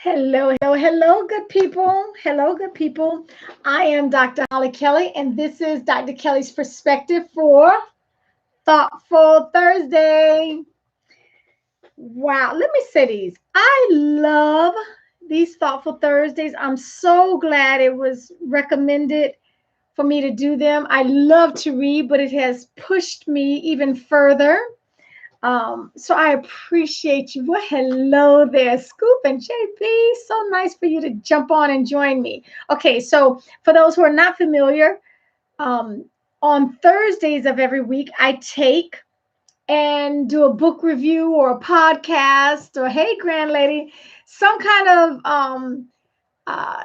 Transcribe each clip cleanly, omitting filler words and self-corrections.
Hello, hello, hello, good people. Hello, good people. I am Dr. Hollie Kelly, and this is Dr. Kelly's perspective for Thoughtful Thursday. Wow, let me say these. I love these Thoughtful Thursdays. I'm so glad it was recommended for me to do them. I love to read, but it has pushed me even further. So I appreciate you. Well, hello there, Scoop and JB. So nice for you to jump on and join me. Okay, so for those who are not familiar, um, on Thursdays of every week, I take and do a book review or a podcast or, hey, grand lady, some kind of uh,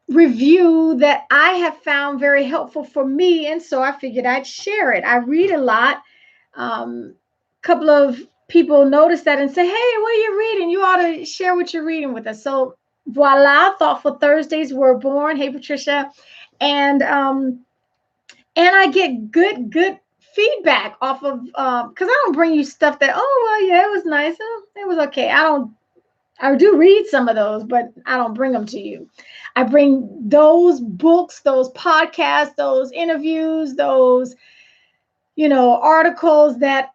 review that I have found very helpful for me. And so I figured I'd share it. I read a lot. Couple of people notice that and say, hey, what are you reading? You ought to share what you're reading with us. So voila, Thoughtful Thursdays were born. Hey, Patricia. And I get good feedback off of because I don't bring you stuff that, oh well, yeah, it was nice. It was okay. I do read some of those, but I don't bring them to you. I bring those books, those podcasts, those interviews, those articles that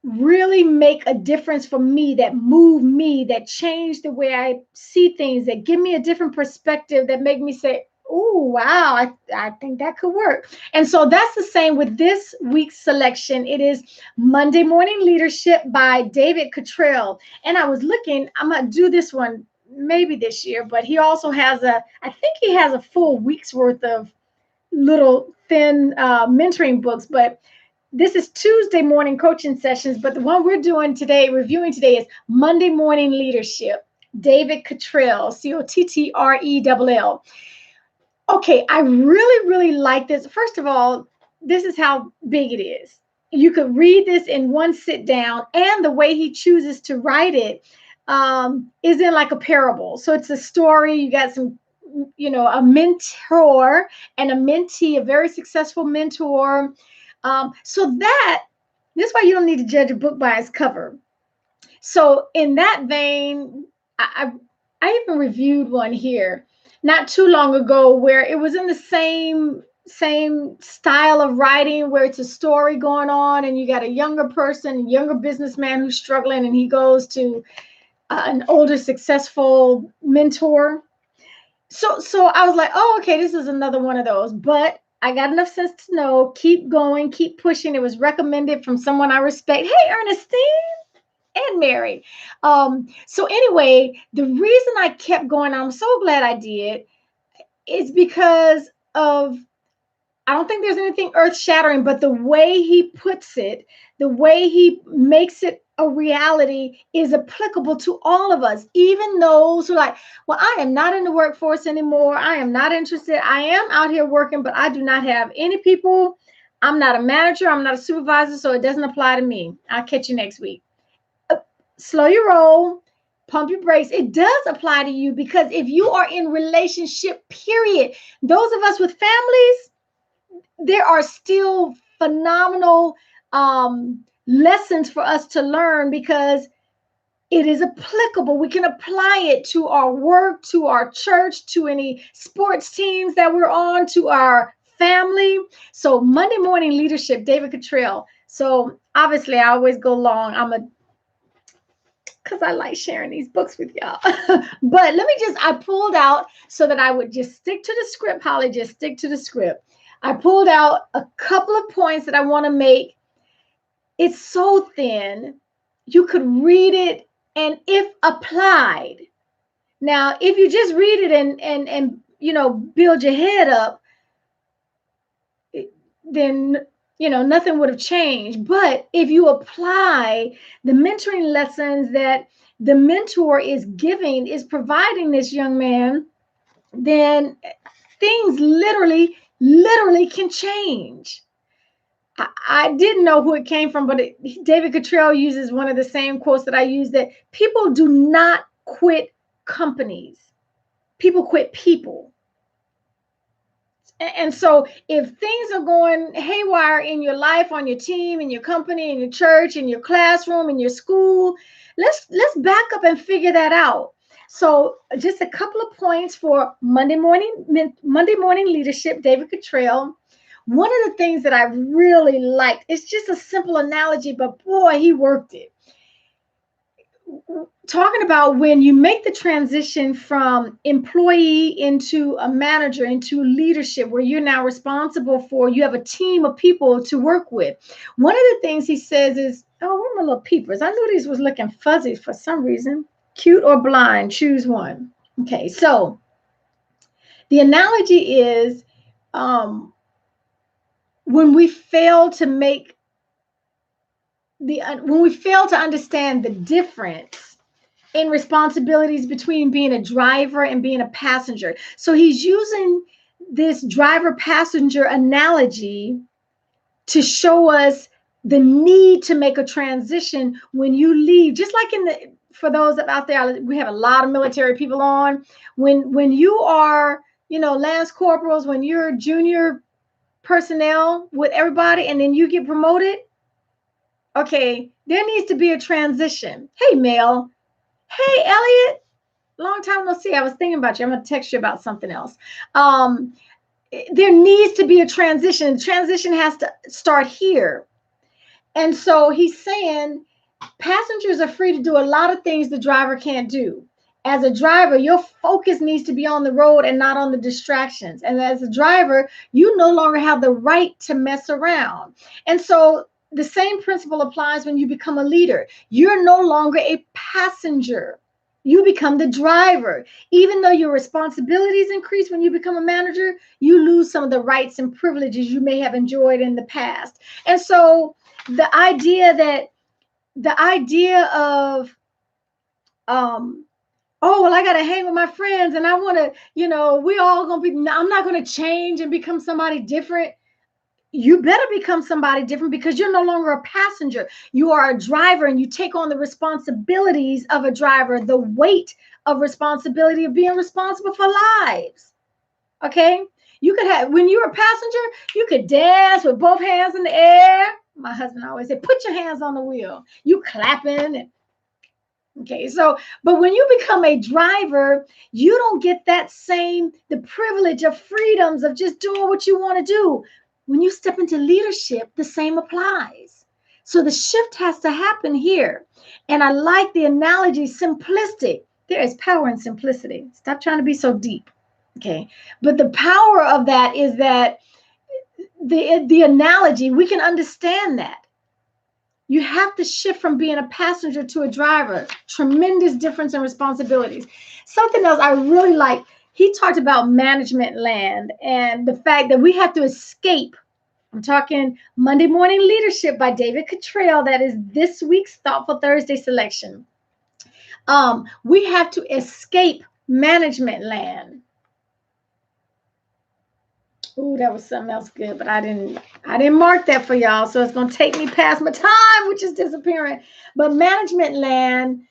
really make a difference for me, that move me, that change the way I see things, that give me a different perspective, that make me say, oh, wow, I think that could work. And so that's the same with this week's selection. It is Monday Morning Leadership by David Cottrell. And I was looking, I'm going to do this one maybe this year, but he also has I think he has a full week's worth of little thin mentoring books, but this is Tuesday morning coaching sessions, but the one we're doing today, reviewing today, is Monday Morning Leadership. David Cottrell, Cottrell. Okay, I really, really like this. First of all, this is how big it is. You could read this in one sit down, and the way he chooses to write it is in like a parable. So it's a story. You got some, a mentor and a mentee, a very successful mentor. So that's why you don't need to judge a book by its cover. So in that vein, I even reviewed one here not too long ago where it was in the same style of writing, where it's a story going on and you got a younger businessman who's struggling, and he goes to an older successful mentor. So I was like, oh, okay, this is another one of those. But I got enough sense to know, keep going, keep pushing. It was recommended from someone I respect. Hey, Ernestine and Mary. So anyway, the reason I kept going, I'm so glad I did, is because of, I don't think there's anything earth shattering, but the way he puts it, the way he makes it a reality is applicable to all of us, even those who are like, well, I am not in the workforce anymore. I am not interested. I am out here working, but I do not have any people. I'm not a manager. I'm not a supervisor, so it doesn't apply to me. I'll catch you next week. Slow your roll, pump your brakes. It does apply to you, because if you are in relationship, period, those of us with families, there are still phenomenal lessons for us to learn, because it is applicable. We can apply it to our work, to our church, to any sports teams that we're on, to our family. So Monday Morning Leadership, David Cottrell. So obviously I always go long. Because I like sharing these books with y'all. But I pulled out, so that I would just stick to the script, Holly, just stick to the script. I pulled out a couple of points that I want to make. It's so thin, you could read it, and if applied. Now, if you just read it and build your head up, then nothing would have changed. But if you apply the mentoring lessons that the mentor is providing this young man, then things literally can change. I didn't know who it came from, but David Cottrell uses one of the same quotes that I use, that people do not quit companies. People quit people. And so if things are going haywire in your life, on your team, in your company, in your church, in your classroom, in your school, let's back up and figure that out. So just a couple of points for Monday morning leadership, David Cottrell. One of the things that I really liked, it's just a simple analogy, but boy, he worked it. Talking about when you make the transition from employee into a manager, into leadership, where you're now responsible for, you have a team of people to work with. One of the things he says is, oh, where are my little peepers? I knew these was looking fuzzy for some reason. Cute or blind, choose one. Okay, so the analogy is, when we fail to make when we fail to understand the difference in responsibilities between being a driver and being a passenger. So he's using this driver passenger analogy to show us the need to make a transition when you leave. Just like for those out there, we have a lot of military people on. When you are, lance corporals, when you're junior personnel with everybody, and then you get promoted, okay, there needs to be a transition. Hey, Mel. Hey, Elliot. Long time no see. I was thinking about you. I'm going to text you about something else. There needs to be a transition. Transition has to start here. And so he's saying passengers are free to do a lot of things the driver can't do. As a driver, your focus needs to be on the road and not on the distractions. And as a driver, you no longer have the right to mess around. And so the same principle applies when you become a leader. You're no longer a passenger. You become the driver. Even though your responsibilities increase when you become a manager, you lose some of the rights and privileges you may have enjoyed in the past. And so the idea of oh, well, I got to hang with my friends and I want to, we all going to be, I'm not going to change and become somebody different. You better become somebody different, because you're no longer a passenger. You are a driver, and you take on the responsibilities of a driver, the weight of responsibility of being responsible for lives. Okay? You could have, when you're a passenger, you could dance with both hands in the air. My husband always said, put your hands on the wheel. You clapping and okay, so, but when you become a driver, you don't get the privilege of freedoms of just doing what you want to do. When you step into leadership, the same applies. So the shift has to happen here. And I like the analogy, simplistic. There is power in simplicity. Stop trying to be so deep. Okay. But the power of that is that the analogy, we can understand that. You have to shift from being a passenger to a driver. Tremendous difference in responsibilities. Something else I really like, he talked about management land and the fact that we have to escape. I'm talking Monday Morning Leadership by David Cottrell. That is this week's Thoughtful Thursday selection. We have to escape management land. Ooh, that was something else good, but I didn't mark that for y'all, so it's gonna take me past my time, which is disappearing. But management land,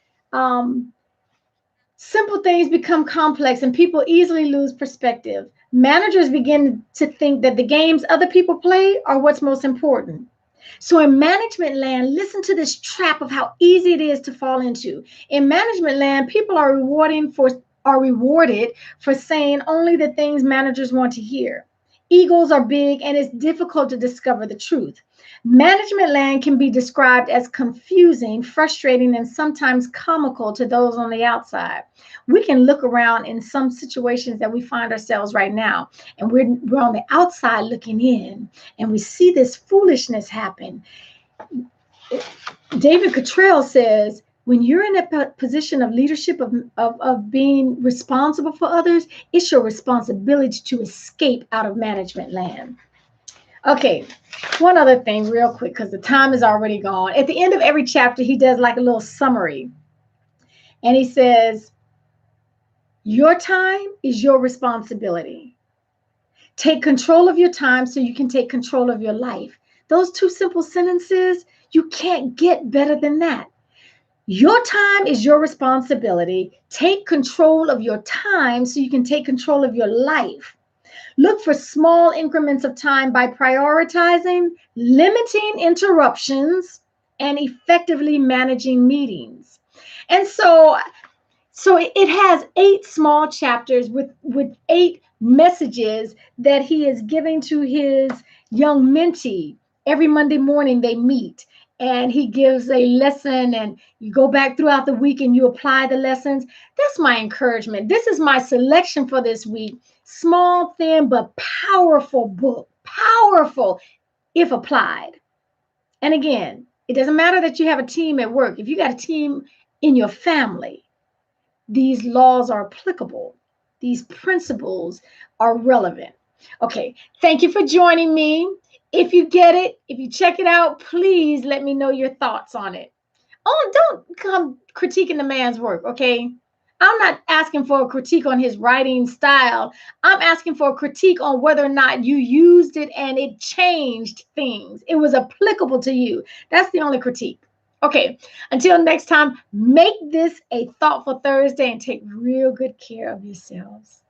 simple things become complex, and people easily lose perspective. Managers begin to think that the games other people play are what's most important. So in management land, listen to this trap of how easy it is to fall into. In management land, people are rewarded for saying only the things managers want to hear. Egos are big, and it's difficult to discover the truth. Management land can be described as confusing, frustrating, and sometimes comical to those on the outside. We can look around in some situations that we find ourselves right now, and we're on the outside looking in, and we see this foolishness happen. David Cottrell says, when you're in a position of leadership, of being responsible for others, it's your responsibility to escape out of management land. Okay, one other thing real quick, because the time is already gone. At the end of every chapter, he does like a little summary. And he says, your time is your responsibility. Take control of your time so you can take control of your life. Those two simple sentences, you can't get better than that. Your time is your responsibility. Take control of your time so you can take control of your life. Look for small increments of time by prioritizing, limiting interruptions, and effectively managing meetings. And so So it has 8 small chapters with 8 messages that he is giving to his young mentee. Every Monday morning they meet and he gives a lesson, and you go back throughout the week and you apply the lessons. That's my encouragement. This is my selection for this week. Small, thin, but powerful book. Powerful if applied. And again, it doesn't matter that you have a team at work. If you got a team in your family, these laws are applicable. These principles are relevant. Okay, thank you for joining me. If you get it, if you check it out, please let me know your thoughts on it. Oh, don't come critiquing the man's work, okay? I'm not asking for a critique on his writing style. I'm asking for a critique on whether or not you used it and it changed things. It was applicable to you. That's the only critique. Okay, until next time, make this a thoughtful Thursday and take real good care of yourselves.